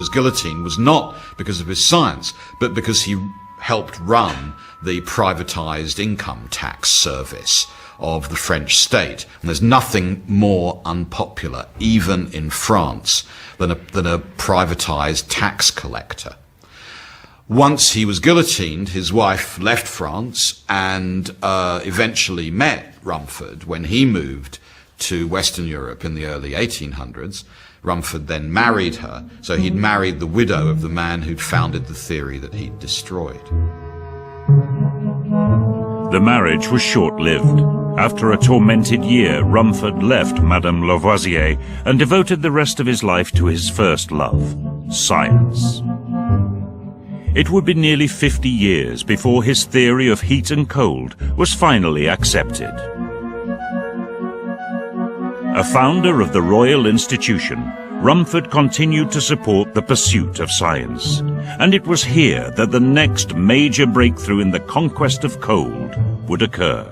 was guillotined was not because of his science, but because he helped run the privatized income tax service of the French state. And there's nothing more unpopular, even in France, than a privatized tax collector. Once he was guillotined, his wife left France and eventually met Rumford when he moved to Western Europe in the early 1800s. Rumford then married her, so he'd married the widow of the man who'd founded the theory that he'd destroyed. The marriage was short-lived. After a tormented year, Rumford left Madame Lavoisier and devoted the rest of his life to his first love, science. It would be nearly 50 years before his theory of heat and cold was finally accepted. A founder of the Royal Institution, Rumford continued to support the pursuit of science, and it was here that the next major breakthrough in the conquest of cold would occur.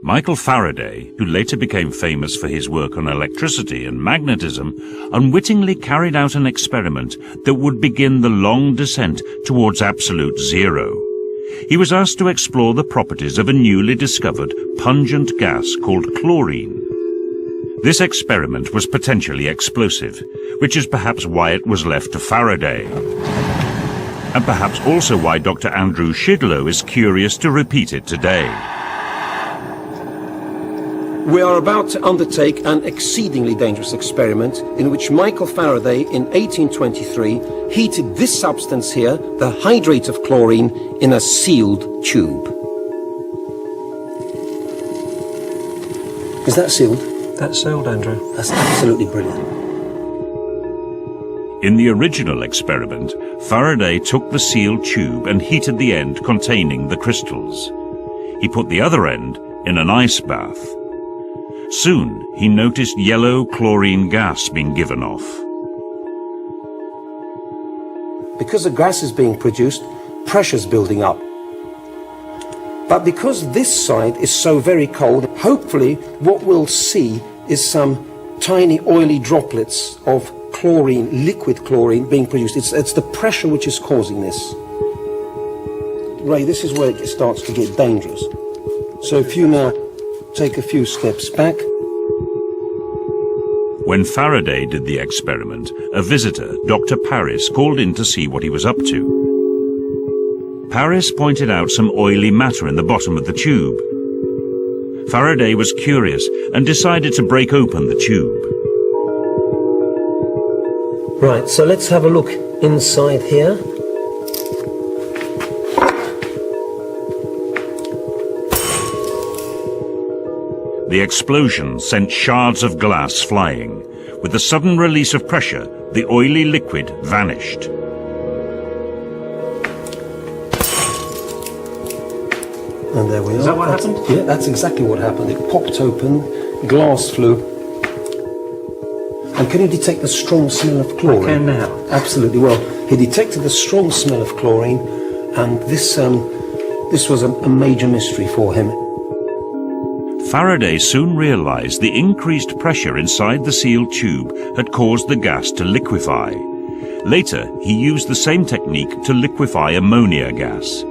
Michael Faraday, who later became famous for his work on electricity and magnetism, unwittingly carried out an experiment that would begin the long descent towards absolute zero. He was asked to explore the properties of a newly discovered pungent gas called chlorine. This experiment was potentially explosive, which is perhaps why it was left to Faraday, and perhaps also why Dr. Andrew Shidlow is curious to repeat it today. We are about to undertake an exceedingly dangerous experiment in which Michael Faraday in 1823 heated this substance here, the hydrate of chlorine, in a sealed tube. Is that sealed? That's sealed, Andrew. That's absolutely brilliant. In the original experiment, Faraday took the sealed tube and heated the end containing the crystals. He put the other end in an ice bath. Soon, he noticed yellow chlorine gas being given off. Because the gas is being produced, pressure's building up. But because this side is so very cold, hopefully what we'll see is some tiny oily droplets of chlorine, liquid chlorine, being produced. It's the pressure which is causing this. Ray, this is where it starts to get dangerous. So if you now take a few steps back. When Faraday did the experiment, a visitor, Dr. Paris, called in to see what he was up to. Paris pointed out some oily matter in the bottom of the tube. Faraday was curious and decided to break open the tube. Right, so let's have a look inside here. The explosion sent shards of glass flying. With the sudden release of pressure, the oily liquid vanished. And there we are. Is that what happened? Yeah, that's exactly what happened. It popped open, glass flew. And can you detect the strong smell of chlorine? I can now. Absolutely. Well, he detected the strong smell of chlorine, and this was a major mystery for him. Faraday soon realized the increased pressure inside the sealed tube had caused the gas to liquefy. Later, he used the same technique to liquefy ammonia gas.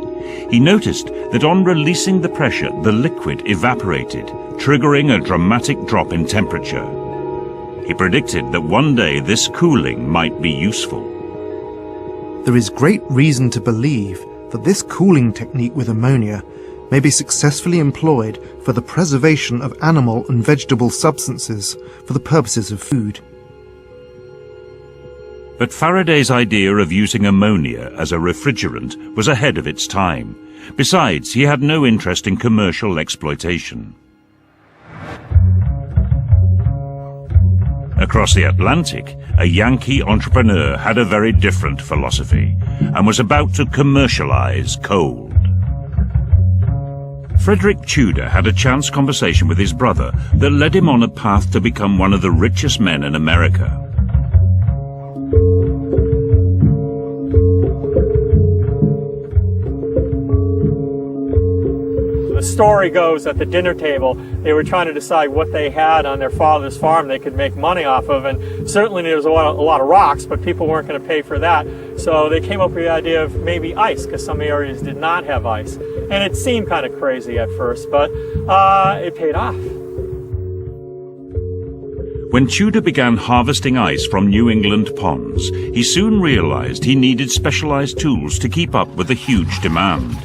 He noticed that on releasing the pressure, the liquid evaporated, triggering a dramatic drop in temperature. He predicted that one day this cooling might be useful. There is great reason to believe that this cooling technique with ammonia may be successfully employed for the preservation of animal and vegetable substances for the purposes of food. But Faraday's idea of using ammonia as a refrigerant was ahead of its time. Besides, he had no interest in commercial exploitation. Across the Atlantic, a Yankee entrepreneur had a very different philosophy and was about to commercialize coal. Frederick Tudor had a chance conversation with his brother that led him on a path to become one of the richest men in America. The story goes at the dinner table, they were trying to decide what they had on their father's farm they could make money off of, and certainly there was a lot of rocks, but people weren't going to pay for that. So they came up with the idea of maybe ice, because some areas did not have ice. And it seemed kind of crazy at first, but it paid off. When Tudor began harvesting ice from New England ponds, he soon realized he needed specialized tools to keep up with the huge demand.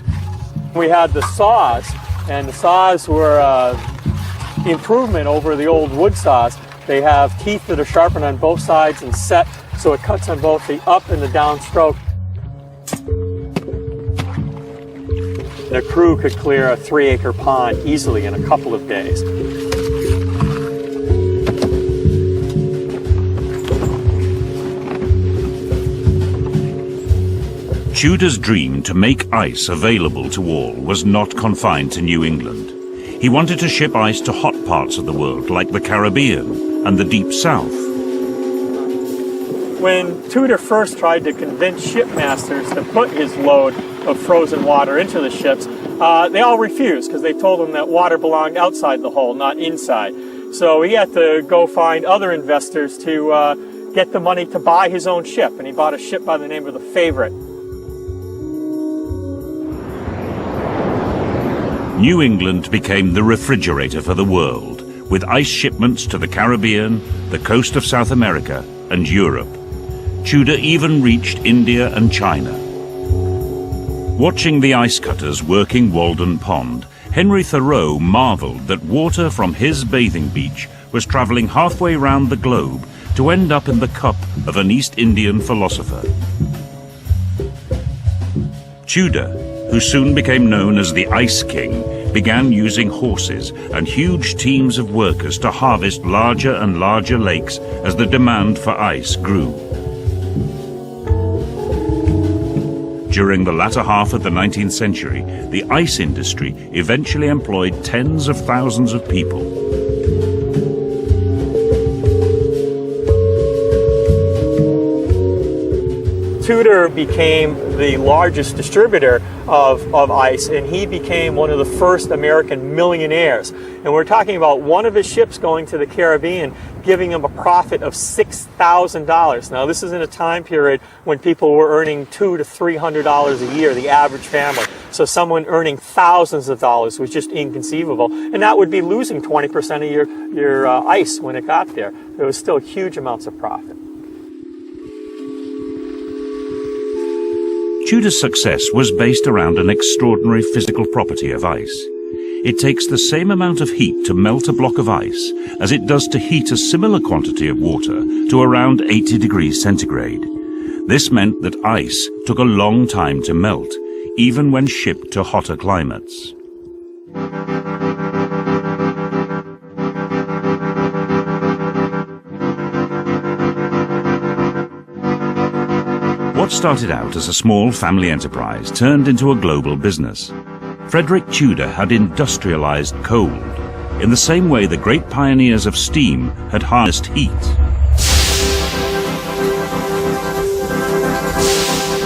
We had the saws, and the saws were improvement over the old wood saws. They have teeth that are sharpened on both sides and set, so it cuts on both the up and the down stroke. The crew could clear a 3-acre pond easily in a couple of days. Tudor's dream to make ice available to all was not confined to New England. He wanted to ship ice to hot parts of the world like the Caribbean and the Deep South. When Tudor first tried to convince shipmasters to put his load of frozen water into the ships, they all refused because they told him that water belonged outside the hull, not inside. So he had to go find other investors to get the money to buy his own ship, and he bought a ship by the name of the Favorite. New England became the refrigerator for the world, with ice shipments to the Caribbean, the coast of South America, and Europe. Tudor even reached India and China. Watching the ice cutters working Walden Pond, Henry Thoreau marveled that water from his bathing beach was traveling halfway round the globe to end up in the cup of an East Indian philosopher. Tudor, who soon became known as the Ice King, began using horses and huge teams of workers to harvest larger and larger lakes as the demand for ice grew. During the latter half of the 19th century, the ice industry eventually employed tens of thousands of people. Tudor became the largest distributor of ice, and he became one of the first American millionaires. And we're talking about one of his ships going to the Caribbean, giving him a profit of $6,000. Now, this is in a time period when people were earning $200 to $300 a year, the average family. So someone earning thousands of dollars was just inconceivable. And that would be losing 20% of your ice when it got there. There was still huge amounts of profit. Tudor's success was based around an extraordinary physical property of ice. It takes the same amount of heat to melt a block of ice as it does to heat a similar quantity of water to around 80 degrees centigrade. This meant that ice took a long time to melt, even when shipped to hotter climates. What started out as a small family enterprise turned into a global business. Frederick Tudor had industrialized coal, in the same way the great pioneers of steam had harnessed heat.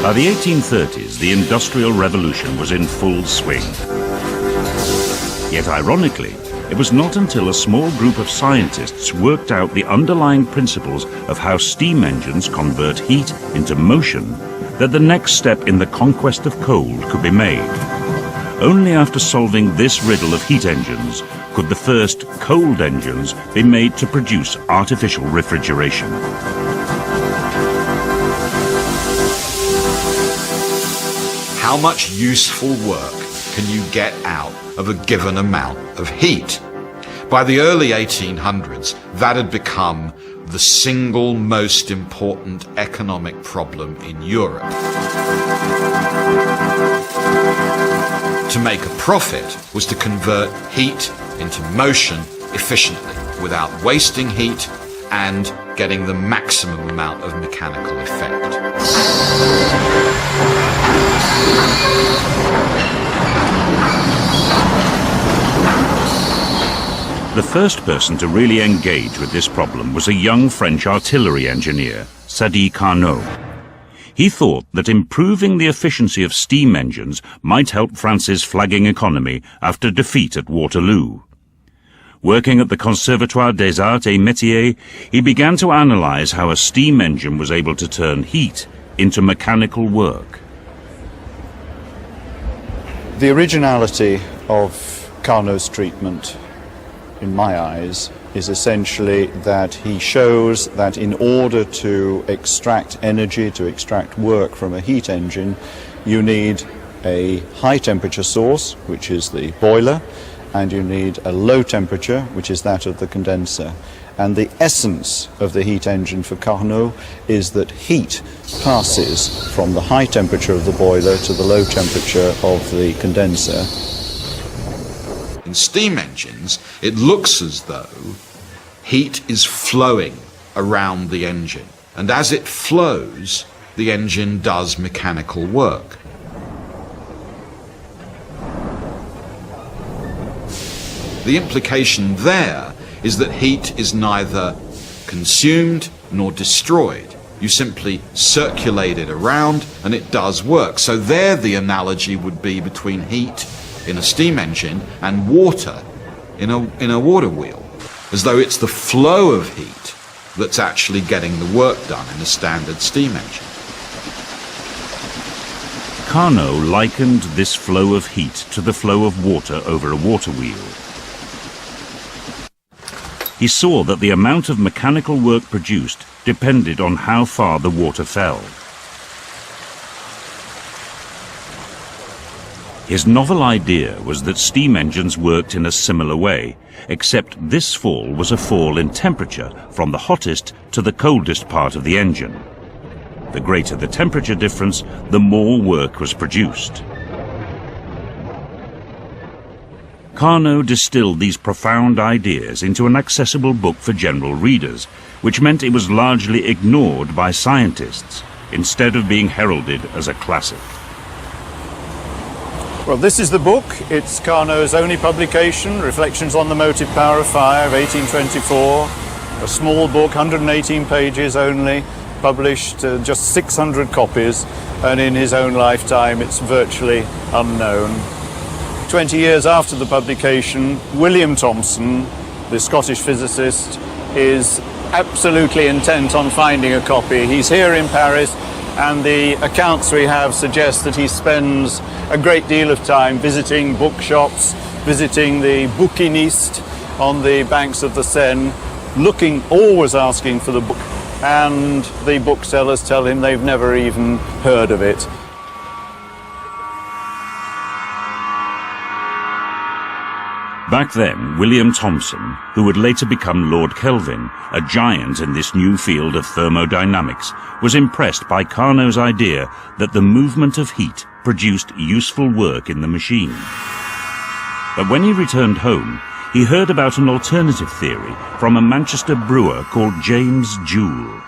By the 1830s, the Industrial Revolution was in full swing. Yet ironically, it was not until a small group of scientists worked out the underlying principles of how steam engines convert heat into motion that the next step in the conquest of coal could be made. Only after solving this riddle of heat engines could the first cold engines be made to produce artificial refrigeration. How much useful work can you get out of a given amount of heat? By the early 1800s, that had become the single most important economic problem in Europe. To make a profit was to convert heat into motion efficiently, without wasting heat and getting the maximum amount of mechanical effect. The first person to really engage with this problem was a young French artillery engineer, Sadi Carnot. He thought that improving the efficiency of steam engines might help France's flagging economy after defeat at Waterloo. Working at the Conservatoire des Arts et Métiers, he began to analyze how a steam engine was able to turn heat into mechanical work. The originality of Carnot's treatment, in my eyes, is essentially that he shows that in order to extract energy, to extract work from a heat engine, you need a high temperature source, which is the boiler, and you need a low temperature, which is that of the condenser. And the essence of the heat engine for Carnot is that heat passes from the high temperature of the boiler to the low temperature of the condenser. In steam engines, it looks as though heat is flowing around the engine, and as it flows, the engine does mechanical work. The implication there is that heat is neither consumed nor destroyed. You simply circulate it around and it does work. So there the analogy would be between heat in a steam engine and water in a water wheel, as though it's the flow of heat that's actually getting the work done in a standard steam engine. Carnot likened this flow of heat to the flow of water over a water wheel. He saw that the amount of mechanical work produced depended on how far the water fell. His novel idea was that steam engines worked in a similar way, except this fall was a fall in temperature from the hottest to the coldest part of the engine. The greater the temperature difference, the more work was produced. Carnot distilled these profound ideas into an accessible book for general readers, which meant it was largely ignored by scientists, instead of being heralded as a classic. Well, this is the book. It's Carnot's only publication, Reflections on the Motive Power of Fire of 1824. A small book, 118 pages only, published just 600 copies, and in his own lifetime it's virtually unknown. 20 years after the publication, William Thomson, the Scottish physicist, is absolutely intent on finding a copy. He's here in Paris, and the accounts we have suggest that he spends a great deal of time visiting bookshops, visiting the bouquiniste on the banks of the Seine, always asking for the book, and the booksellers tell him they've never even heard of it. Back then, William Thomson, who would later become Lord Kelvin, a giant in this new field of thermodynamics, was impressed by Carnot's idea that the movement of heat produced useful work in the machine. But when he returned home, he heard about an alternative theory from a Manchester brewer called James Joule.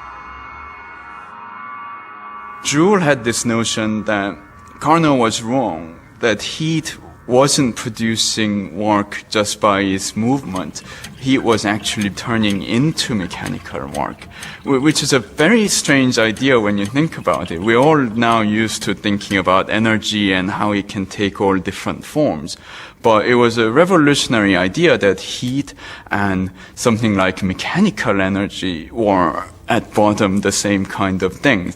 Joule had this notion that Carnot was wrong, that heat wasn't producing work just by its movement. Heat was actually turning into mechanical work, which is a very strange idea when you think about it. We're all now used to thinking about energy and how it can take all different forms. But it was a revolutionary idea that heat and something like mechanical energy were at bottom the same kind of thing.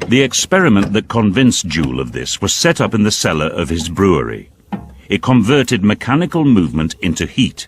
The experiment that convinced Joule of this was set up in the cellar of his brewery. It converted mechanical movement into heat